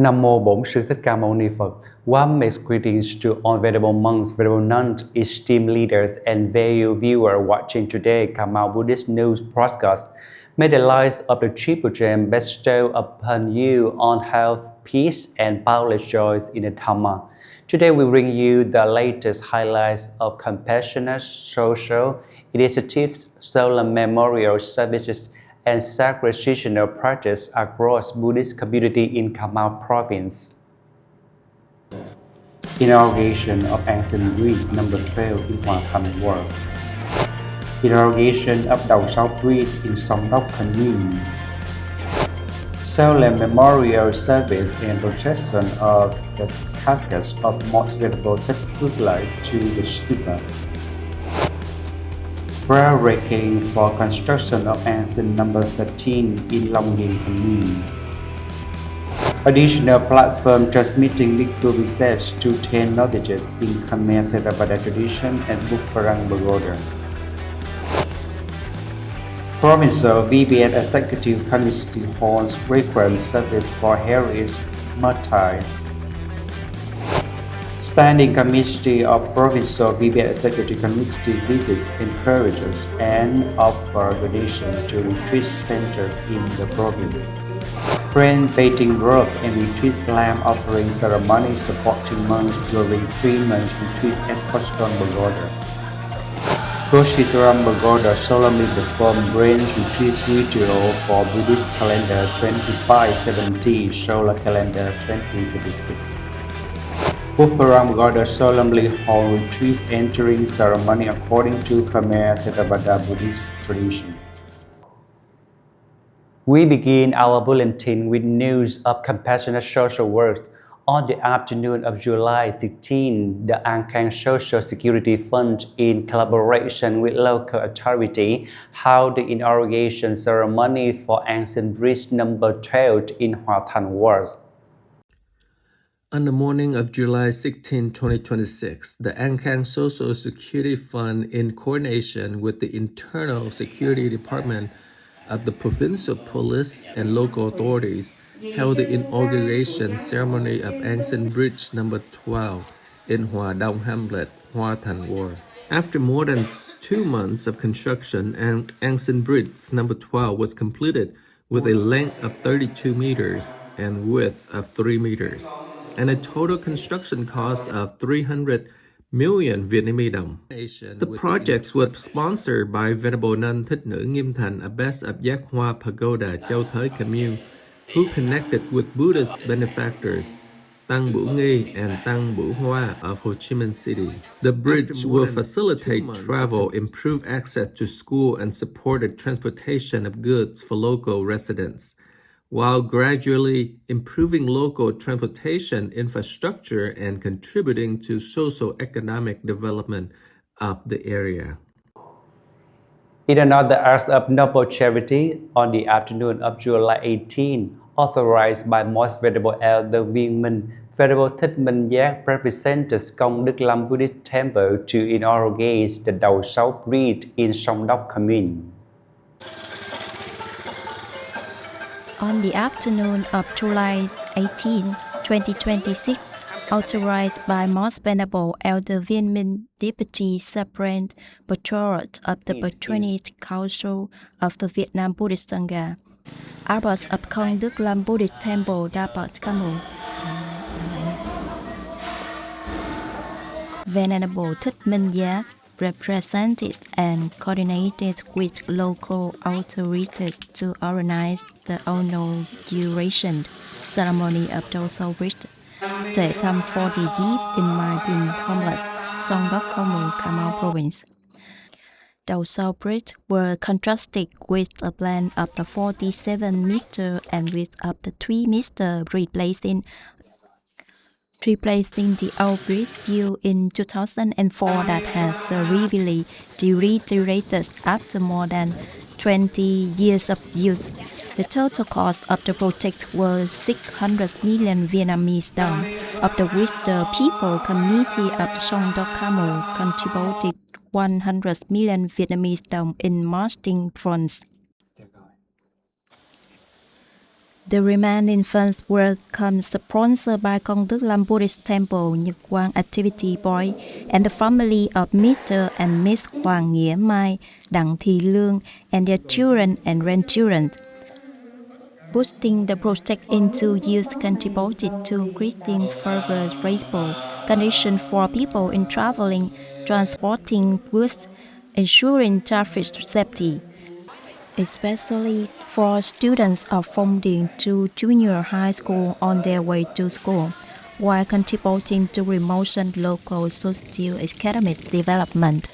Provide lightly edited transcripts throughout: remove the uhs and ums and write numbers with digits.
Nam mô Bổn Sư Thích Ca Mâu Ni Phật. Warm makes greetings to all venerable monks, venerable nuns, esteemed leaders, and valued viewers watching today Kamau Buddhist News broadcast. May the light of the Triple Gem bestow upon you all health, peace, and boundless joys in the Dhamma. Today we bring you the latest highlights of compassionate social initiatives, solemn memorial services, and sacred seasonal practice across Buddhist community in Kamau province. Inauguration of ancient bridge number 12 in Hòa Thành World. Inauguration of Đồng Sáu Bridge in Sông Đốc Commune. Solemn memorial service and procession of the caskets of Most Venerable Thích Phước Lợi to the stupa. Groundbreaking for construction of ancient number 13 in Long Điền Commune. Additional platform transmitting Bhikkhu precepts to 10 knowledges in Khmer Theravada tradition and Buffarang Pagoda. Provincial VBS Executive Committee holds frequent service for Harris Martyrs. Standing Committee of Provincial VBS Executive Committee visits, encourages, and offer donation to retreat centers in the province. Grand Baiting Grove and Retreat Lamb offering ceremony supporting monks during 3 months retreat at Poston Pagoda. Koshitaram Pagoda solemnly performed Grand Retreat ritual for Buddhist calendar 2570, solar calendar 2026. Buffarang Pagoda solemnly hold retreats entering ceremony according to Khmer Theravada Buddhist tradition. We begin our bulletin with news of compassionate social work. On the afternoon of July 16, the An Khang Social Security Fund, in collaboration with local authority, held the inauguration ceremony for ancient bridge number 12 in Hòa Thành World. On the morning of July 16, 2026, the An Khang Social Security Fund, in coordination with the Internal Security Department of the Provincial Police and local authorities, held the inauguration ceremony of ancient bridge number 12 in Hòa Đông Hamlet, Hòa Thành World. After more than 2 months of construction, ancient bridge number 12 was completed with a length of 32 meters and width of 3 meters, and a total construction cost of 300 million Vietnamese đồng. The projects were sponsored by Venerable Nun Thích Nữ Nghiêm Thành, abbess of Giác Hoa Pagoda, Châu Thới Commune, who connected with Buddhist benefactors Tăng Bửu Nghi and Tăng Bửu Hoa of Ho Chi Minh City. The bridge will facilitate travel, improve access to school, and support the transportation of goods for local residents, while gradually improving local transportation infrastructure and contributing to socio-economic development of the area. In another act of noble charity, on the afternoon of July 18, authorized by Most Venerable Elder Viên Minh, Venerable Thích Minh Giác represented Công Đức Lâm Buddhist Temple to inaugurate the Đầu Sáu Bridge in Sông Đốc Commune. On the afternoon of July 18, 2026, authorized by Most Venerable Elder Viên Minh, Deputy Supreme Patriarch of the Patronage Council of the Vietnam Buddhist Sangha, Abbot of Công Đức Lâm Buddhist Temple, Dapat Kamu, Venerable Thích Minh Giác represented and coordinated with local authorities to organize the inauguration ceremony of Đầu Sáu Bridge, Tuệ Thăm 40 Yeep in My Bin Homeless, Sông Đốc Commune, Kamau Province. Đầu Sáu Bridge were contrasted with a plan of the 47 meter and width of the 3 meter, replacing the old bridge built in 2004 that has severely deteriorated after more than 20 years of use. The total cost of the project was 600 million Vietnamese đồng, of which the People Committee of Sông Đốc Commune contributed 100 million Vietnamese đồng in marching funds. The remaining funds will come sponsored by Công Đức Lam Buddhist Temple, Nhật Quang Activity Board, and the family of Mr. and Miss Hoàng Nghĩa Mai, Đặng Thị Lương, and their children and grandchildren. Boosting the project into use contributed to creating further reasonable conditions for people in traveling, transporting goods, ensuring traffic safety, especially for students of Phong Điền to junior high school on their way to school, while contributing to promotion local socio-economic development.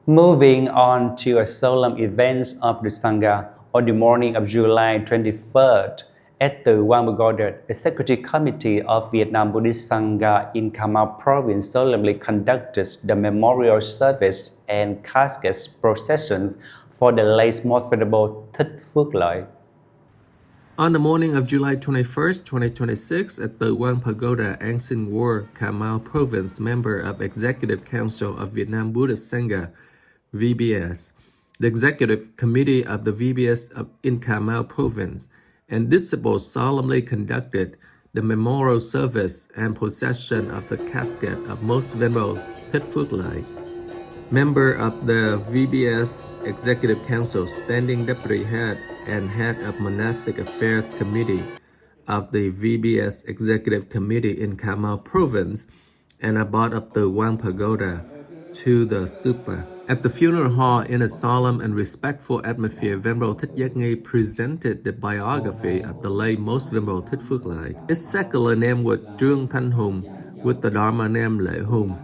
Moving on to a solemn event of the Sangha, on the morning of July 23rd, at the One Pagoda, Executive Committee of Vietnam Buddhist Sangha in Cà Mau Province solemnly conducted the memorial service and casket processions for the late Most Venerable Thích Phước Lợi. On the morning of July 21st, 2026, at the One Pagoda, An Sinh War, Cà Mau Province, member of Executive Council of Vietnam Buddhist Sangha, VBS, the Executive Committee of the VBS in Cà Mau Province, and disciples solemnly conducted the memorial service and procession of the casket of Most Venerable Thích Phước Lợi. Member of the VBS Executive Council, Standing Deputy Head and Head of Monastic Affairs Committee of the VBS Executive Committee in Cà Mau Province, and Abbot of the One Pagoda to the stupa. At the funeral hall, in a solemn and respectful atmosphere, Venerable Thích Giác Nghi presented the biography of the late Most Venerable Thích Phước Lợi. His secular name was Trương Thanh Hùng, with the Dharma name Lệ Hùng.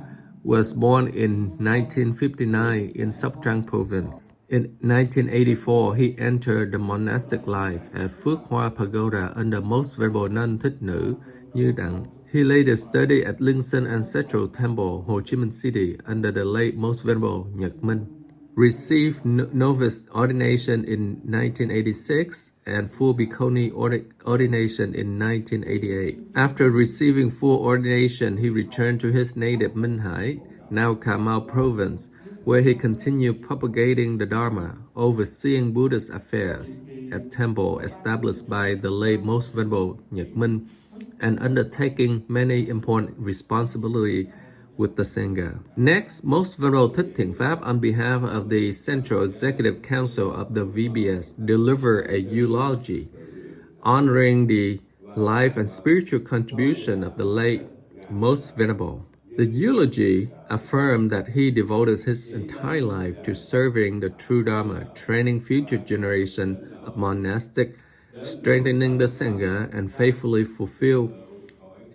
Was born in 1959 in Sóc Trăng Province. In 1984, he entered the monastic life at Phước Hoa Pagoda under Most Venerable Nun Thích Nữ Như Đặng. He later studied at Linh Sơn Ancestral Temple, Ho Chi Minh City, under the late Most Venerable Nhật Minh. Received novice ordination in 1986 and full Bhikkhuni ordination in 1988. After receiving full ordination, he returned to his native Minh Hải, now Cà Mau Province, where he continued propagating the Dharma, overseeing Buddhist affairs at temple established by the late Most Venerable Nhật Minh, and undertaking many important responsibilities with the Sangha. Next, Most Venerable Thích Thiện Pháp, on behalf of the Central Executive Council of the VBS, delivered a eulogy honoring the life and spiritual contribution of the late Most Venerable. The eulogy affirmed that he devoted his entire life to serving the true Dharma, training future generation of monastic, strengthening the Sangha, and faithfully fulfill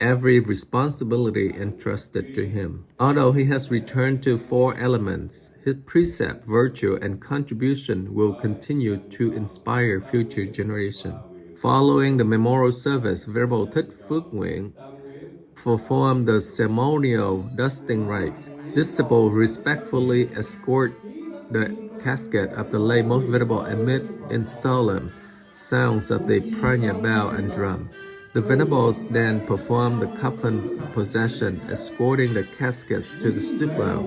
every responsibility entrusted to him. Although he has returned to four elements, his precept, virtue, and contribution will continue to inspire future generations. Following the memorial service, Venerable Thích Phước Nguyện performed the ceremonial dusting rites. Disciples respectfully escort the casket of the late Most Venerable amid in solemn sounds of the pranya bell and drum. The Venerables then perform the coffin procession, escorting the casket to the stupa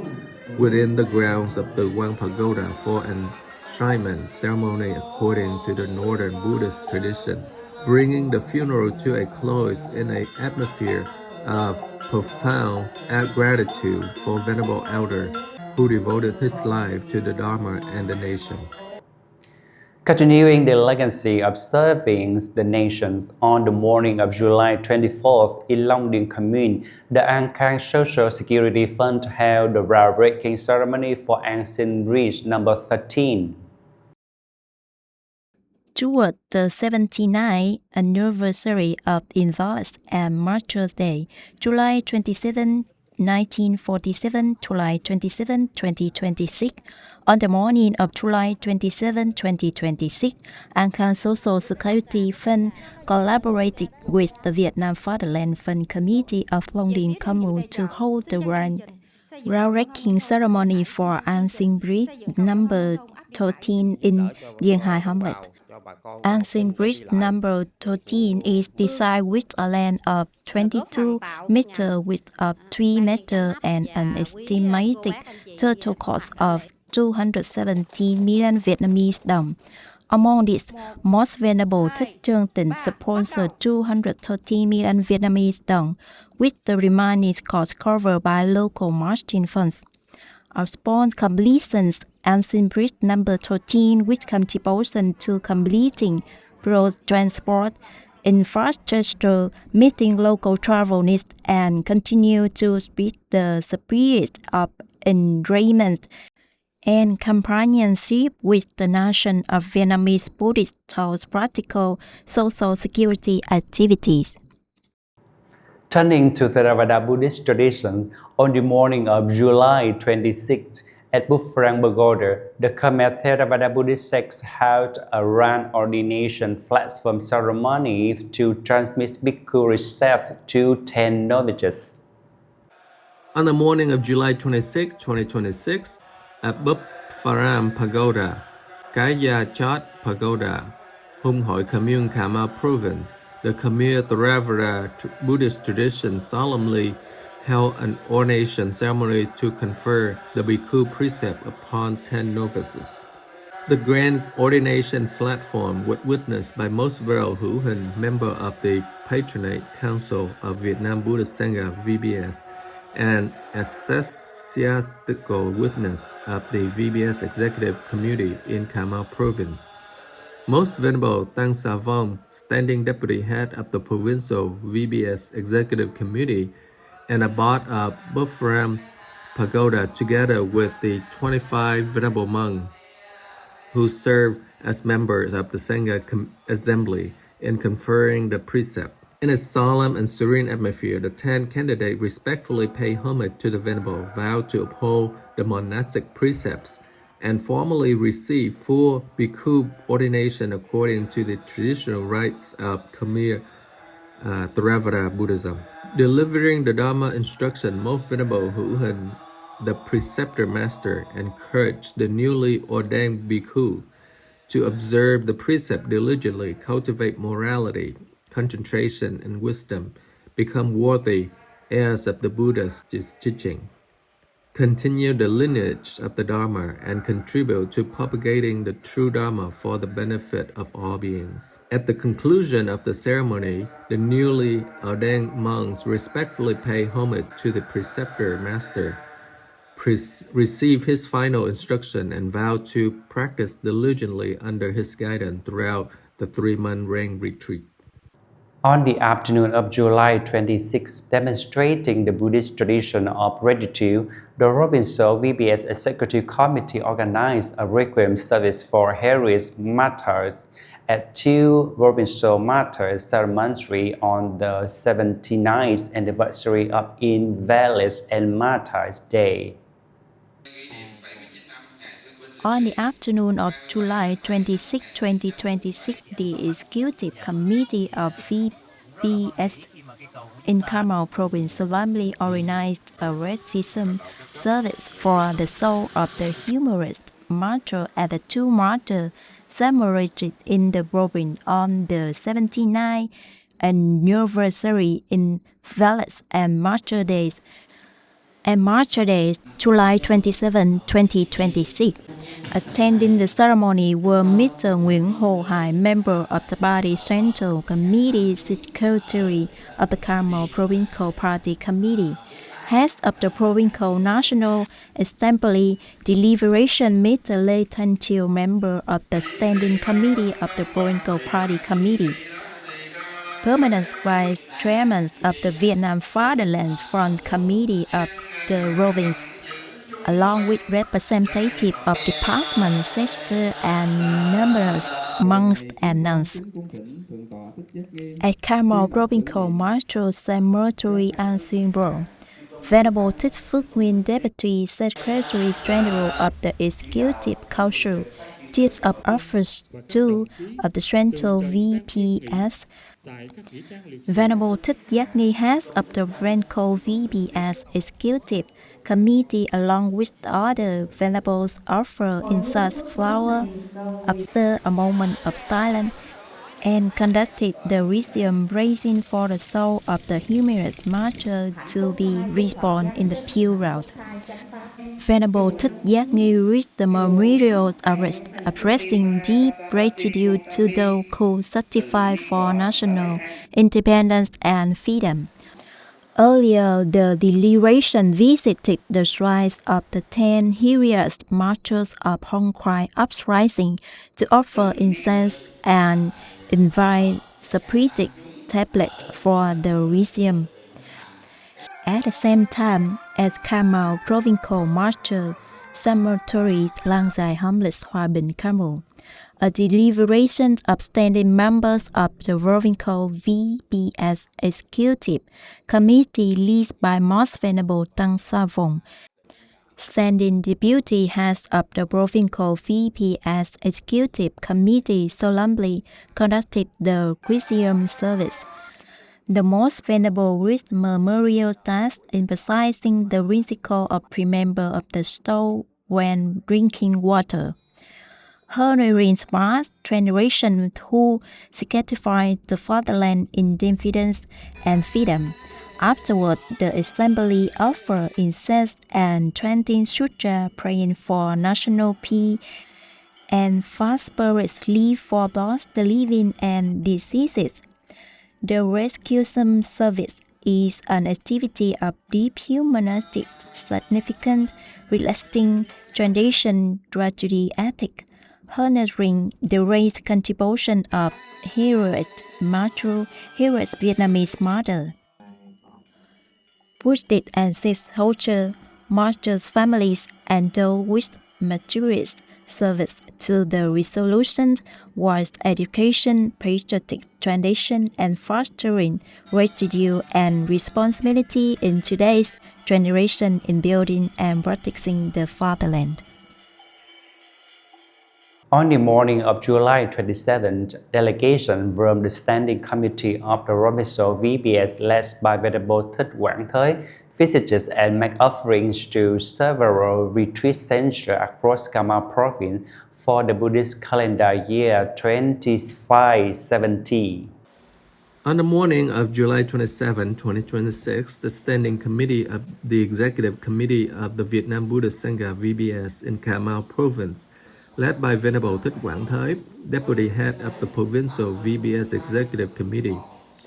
within the grounds of the One Pagoda for an enshrinement ceremony according to the Northern Buddhist tradition, bringing the funeral to a close in an atmosphere of profound gratitude for Venerable Elder who devoted his life to the Dharma and the nation. Continuing the legacy of serving the nations, on the morning of July 24th in Long Điền Commune, the An Khang Social Security Fund held the groundbreaking ceremony for An Sinh Bridge number 13. Toward the 79th anniversary of Invalids and Martyrs' Day, July 27, 1947, July 27, 2026. On the morning of July 27, 2026, An Khang Social Security Fund collaborated with the Vietnam Fatherland Fund Committee of Long Điền Commune to hold the groundbreaking ceremony for An Sinh Bridge number 13 in Dien Hai Hamlet. An Sinh Bridge number 13 is designed with a length of 22 meters, width of 3 meters, and an estimated total cost of 217 million Vietnamese đồng. Among these, most venerable Thích Trương Tịnh sponsored 230 million Vietnamese đồng, with the remaining cost covered by local marketing funds. Upon completion, Ancient Bridge number 13, with contribution to completing road transport infrastructure, meeting local travel needs, and continue to spread the spirit of enrichment and companionship with the nation of Vietnamese Buddhists towards practical social security activities. Turning to Theravada Buddhist tradition, on the morning of July 26th, at Bufrang Pagoda, the Khmer Theravada Buddhist sect held a grand ordination platform ceremony to transmit bhikkhu received to 10 novices. On the morning of July 26, 2026, at Bupharam Pagoda, Kaya Chot Pagoda, Hung Hội Commune Cà Province, the Khmer Theravada Buddhist tradition solemnly held an ordination ceremony to confer the bhikkhu precept upon 10 novices. The grand ordination platform was witnessed by Most Venerable Hữu Hình, member of the Patronate Council of Vietnam Buddhist Sangha (VBS), and ecclesiastical witness of the VBS Executive Committee in Cà Mau Province. Most Venerable Tăng Sa Vong, standing deputy head of the provincial VBS Executive Committee, and abbot of Bufram Pagoda, together with the 25 Venerable monks who serve as members of the Sangha Assembly in conferring the precept. In a solemn and serene atmosphere, the 10 candidates respectfully pay homage to the Venerable, vow to uphold the monastic precepts, and formally receive full bhikkhu ordination according to the traditional rites of Khmer Theravada Buddhism. Delivering the Dharma instruction, Most Venerable Hữu Hình, the preceptor master, encouraged the newly ordained bhikkhu to observe the precept diligently, cultivate morality, concentration, and wisdom, become worthy heirs of the Buddha's teaching, continue the lineage of the Dharma, and contribute to propagating the true Dharma for the benefit of all beings. At the conclusion of the ceremony, the newly ordained monks respectfully pay homage to the preceptor master, receive his final instruction, and vow to practice diligently under his guidance throughout the 3-month rain retreat. On the afternoon of July 26, demonstrating the Buddhist tradition of gratitude, the Provincial VBS Executive Committee organized a requiem service for heroic martyrs at 2 Provincial Martyrs Ceremony on the 79th anniversary of Invalids and Martyrs Day. On the afternoon of July 26, 2026, the Executive Committee of VBS in Cà Mau Province solemnly organized a requiem service for the soul of the humorist martyr at the 2 martyr cemetery in the province on the 79th anniversary in Invalids and Martyr Days. And Martyr Day, July 27, 2026. Attending the ceremony were Mr. Nguyễn Hồ Hải, member of the Party Central Committee, Secretary of the Cà Mau Provincial Party Committee, heads of the Provincial National Assembly Deliberation, Mr. Lê Thanh Triều, member of the Standing Committee of the Provincial Party Committee, Permanent Vice Chairman of the Vietnam Fatherland Front Committee of the province, along with representatives of department, sector, and numerous monks and nuns. At Cà Mau Provincial Martyr Cemetery Ancient Bridge, Venerable Thích Phước Nguyên, Deputy Secretary General of the Executive Council, Chief of Office 2 of the Central VPS, Venerable Thích Giác Nghi, head of the Provincial VBS Executive Committee, along with other venerables, offer incense flower, observe a moment of silence, and conducted the ritual raising for the soul of the humorous martyr to be reborn in the pure world. Venerable Thích Giác Nghi reached the memorial arrest, expressing deep gratitude to those who sacrificed for national independence and freedom. Earlier, the delegation visited the shrines of the 10 heroic martyrs of Hong Kong uprising to offer incense and invite spiritic tablets for the ritual. At the same time, as Kamal Provincial Martyr, Cemetery Lang Dài Homeless Hòa Bình Carmel, a deliberation of standing members of the Provincial VBS Executive Committee led by Most Venerable Tăng Sa Vong, standing deputy heads of the Provincial VBS Executive Committee solemnly conducted the Christian service. The Most Venerable reached memorial task emphasizing the principle of remember of the soul when drinking water. Honoring past generation who sacrificed the fatherland in defense and freedom. Afterward, the assembly offered incense and chanting sutra, praying for national peace and prosperous life for both the living and deceased. The rescuesome service is an activity of deep humanistic significance, reflecting tradition, tragedy, ethic, honoring the race contribution of heroic Vietnamese mother. Buddhist ancestors, culture, martyrs' families, and those with materialist service to the resolution was education, patriotic tradition, and fostering gratitude and responsibility in today's generation in building and protecting the fatherland. On the morning of July 27th, delegation from the Standing Committee of the Provincial VBS led by Venerable Thích Quảng Thới visited and made offerings to several retreat centers across Cà province for the Buddhist calendar year 2570. On the morning of July 27, 2026, the Standing Committee of the Executive Committee of the Vietnam Buddhist Sangha VBS in Cà Mau Province, led by Venerable Thích Quảng Thới, Deputy Head of the Provincial VBS Executive Committee,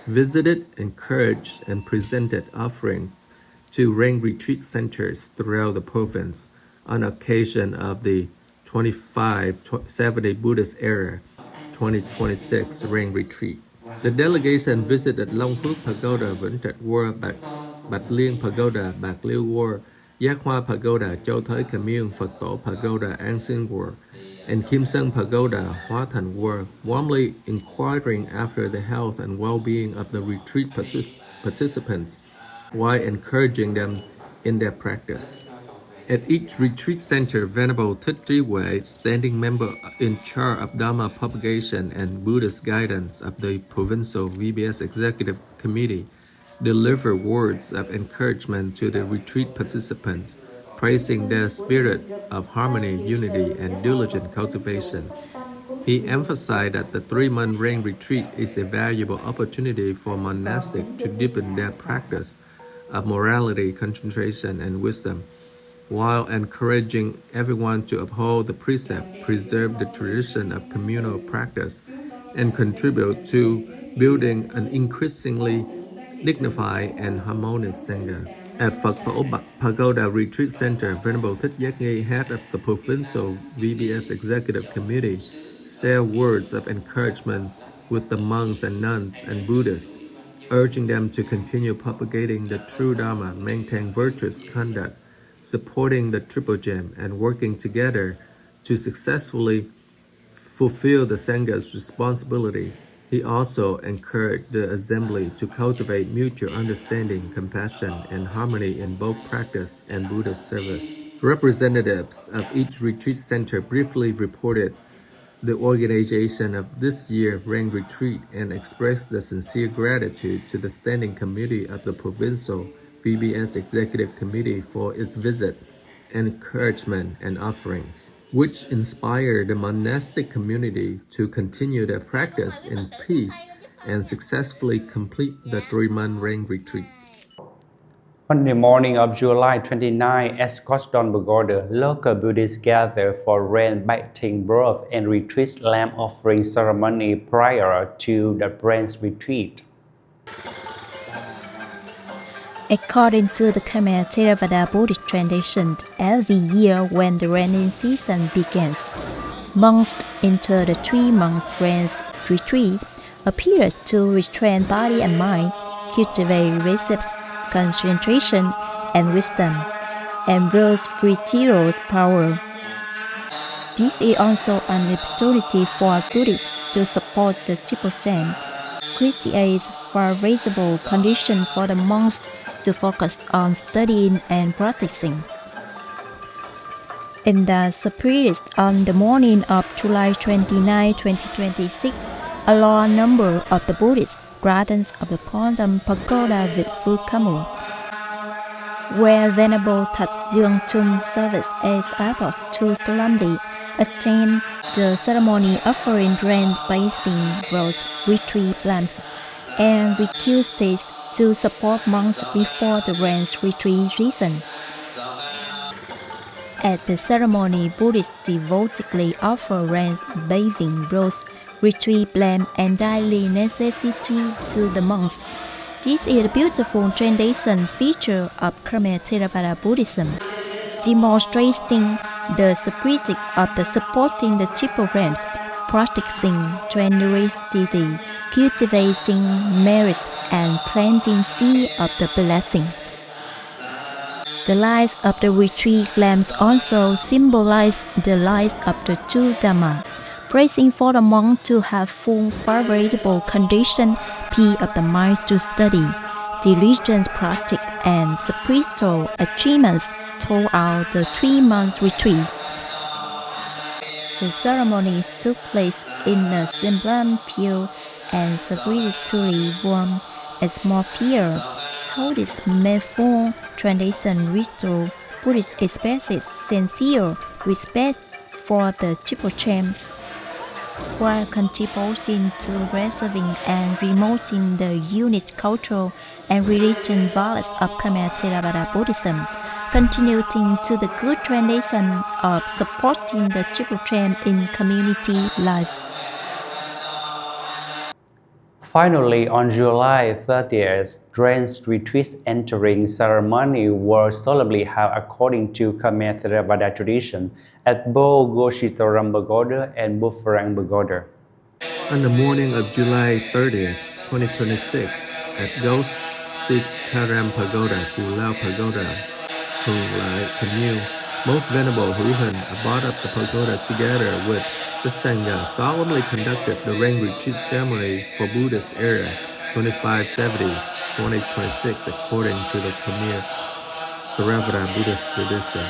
visited, encouraged, and presented offerings to rain retreat centers throughout the province on occasion of the 2570 Buddhist Era 2026 rain retreat. The delegation visited Long Phước Pagoda, Vĩnh Trạch World, Bạch Liên Pagoda, Bạc Liêu World, Giác Hoa Pagoda, Châu Thới Commune, Phật Tổ Pagoda, An Sinh World, and Kim Sơn Pagoda, Hóa Thành World, warmly inquiring after the health and well-being of the retreat participants while encouraging them in their practice. At each retreat center, Venerable Thích Trí Huệ, standing member in charge of Dharma propagation and Buddhist guidance of the Provincial VBS Executive Committee, delivered words of encouragement to the retreat participants, praising their spirit of harmony, unity, and diligent cultivation. He emphasized that the 3-month rain retreat is a valuable opportunity for monastics to deepen their practice of morality, concentration, and wisdom, while encouraging everyone to uphold the precept, preserve the tradition of communal practice, and contribute to building an increasingly dignified and harmonious Sangha. At Phật Tổ Pagoda Retreat Center, Venerable Thích Giác Nghi, head of the Provincial VBS Executive Committee, shared words of encouragement with the monks and nuns and Buddhists, urging them to continue propagating the true Dharma, maintain virtuous conduct, supporting the Triple Gem, and working together to successfully fulfill the Sangha's responsibility. He also encouraged the assembly to cultivate mutual understanding, compassion, and harmony in both practice and Buddhist service. Representatives of each retreat center briefly reported the organization of this year's rain retreat and expressed the sincere gratitude to the Standing Committee of the Provincial VBS Executive Committee for its visit encouragement, and offerings, which inspire the monastic community to continue their practice in peace and successfully complete the 3-month rain retreat. On the morning of July 29, at Scotland Pagoda, local Buddhists gather for rain-bathing broth and retreat lamp offering ceremony prior to the rain retreat. According to the Khmer Theravada Buddhist tradition, every year when the rainy season begins, monks enter the 3-month rain retreat, a period to restrain body and mind, cultivate recepts, concentration, and wisdom, and build spiritual power. This is also an opportunity for Buddhists to support the Triple Gem, creates favorable conditions for the monks to focus on studying and practicing. In the spirit on the morning of July 29, 2026, a large number of the Buddhist gardens of the Quantum Pagoda with Phu Kamu, where Venerable Thật Dương Tum serves as abbot to solemnly attend the ceremony offering rain-basing road retreat lamps and requests to support monks before the rain retreat season. At the ceremony, Buddhists devotedly offer rain-bathing robes, retreat lamp, and daily necessity to the monks. This is a beautiful tradition feature of Khmer Theravada Buddhism, demonstrating the spirit of the supporting the triple realms, practicing generosity, cultivating merit, and planting seed of the blessing. The lights of the retreat lamps also symbolize the lights of the two Dhamma, praising for the monk to have full favorable condition, peace of the mind to study, diligent practice, and spiritual achievements throughout the 3-month retreat. The ceremonies took place in a sublime, pure, and spiritually warm atmosphere. Through this manifold tradition, ritual Buddhist expresses sincere respect for the Triple Gem, while contributing to preserving and promoting the unique cultural and religious values of Khmer Theravada Buddhism, contributing to the good tradition of supporting the Triple Gem in community life. Finally, on July 30th, rain retreat entering ceremony was solemnly held according to Khmer Theravada tradition at Bo Goshitaram Pagoda and Buffarang Pagoda. On the morning of July 30th, 2026, at Ghost Sitaram Pagoda, Gulao Pagoda, Hung Lai Canoe, most venerable Huhan, abbot of the pagoda, together with the Sangha, solemnly conducted the rain retreat ceremony for Buddhist era 2570-2026 according to the Khmer Theravada Buddhist tradition.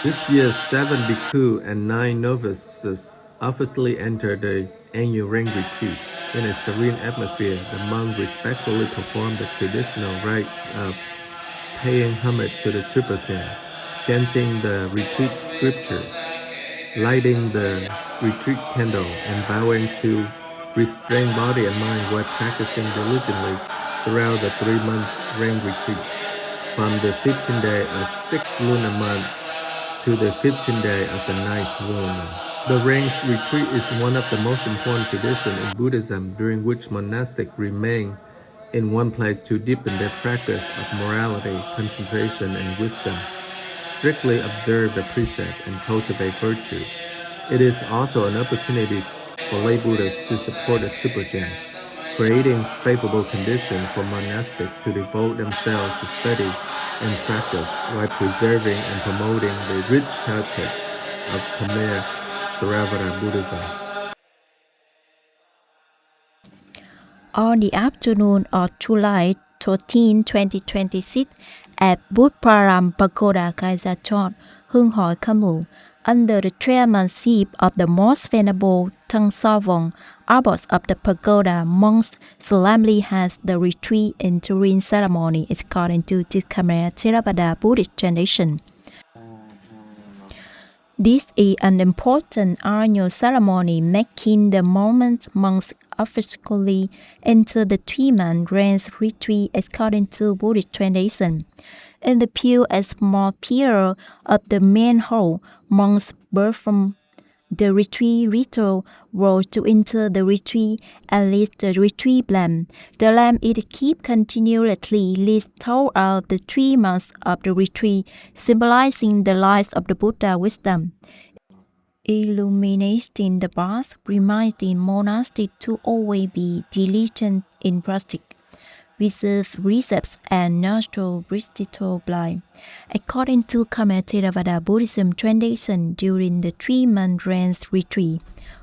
This year, 7 bhikkhu and 9 novices officially entered the annual rain retreat. In a serene atmosphere, the monks respectfully performed the traditional rites of paying homage to the Triple Gem, chanting the retreat scripture, lighting the retreat candle, and vowing to restrain body and mind while practicing diligently throughout the 3 months rain retreat, from the 15th day of 6th lunar month to the 15th day of the 9th lunar month. The rain retreat is one of the most important traditions in Buddhism, during which monastics remain in one place to deepen their practice of morality, concentration, and wisdom, strictly observe the precept, and cultivate virtue. It is also an opportunity for lay Buddhists to support the Triple Gem, creating favorable conditions for monastics to devote themselves to study and practice while preserving and promoting the rich heritage of Khmer Theravada Buddhism. On the afternoon of July 13, 2026, at Buddharam Pagoda Kaizachot, Hương Hội Kamu, under the chairmanship of the most venerable Thang Savong, abbot of the pagoda, monks solemnly has the retreat entering ceremony according to the Khmer Theravada Buddhist tradition. This is an important annual ceremony marking the moment monks officially enter the 3-month rains retreat according to Buddhist tradition. In the pew a small pillar of the main hall, monks perform the retreat ritual were to enter the retreat and lit the retreat lamp. The lamp is kept continually lit throughout the 3 months of the retreat, symbolizing the light of the Buddha wisdom. Illuminating the path, reminding monastics to always be diligent in practice, reserve recepts and natural spiritual blind. According to Khmer Theravada Buddhism tradition, during the 3-month rains retreat,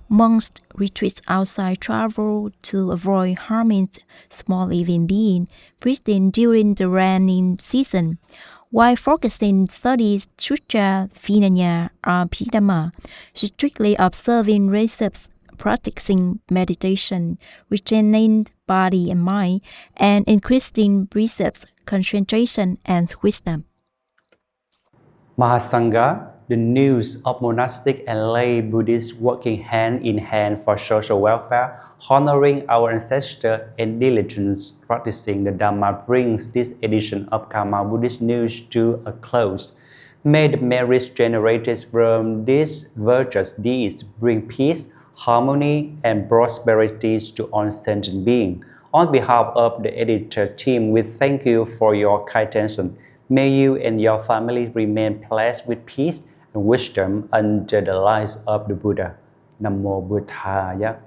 monks retreat outside travel to avoid harming small living beings present during the rainy season. While focusing studies Sutra, Vinaya, or Abhidhamma, strictly observing precepts, practicing meditation, retraining body and mind, and increasing precepts, concentration, and wisdom. Mahasangha, the news of monastic and lay Buddhists working hand in hand for social welfare, honoring our ancestors and diligence practicing the Dhamma brings this edition of Karma Buddhist News to a close. May the merits generated from these virtuous deeds bring peace, harmony, and prosperity to all sentient beings. On behalf of the editor team, we thank you for your kind attention. May you and your family remain blessed with peace and wisdom under the light of the Buddha. Nam Mô Buddhaya.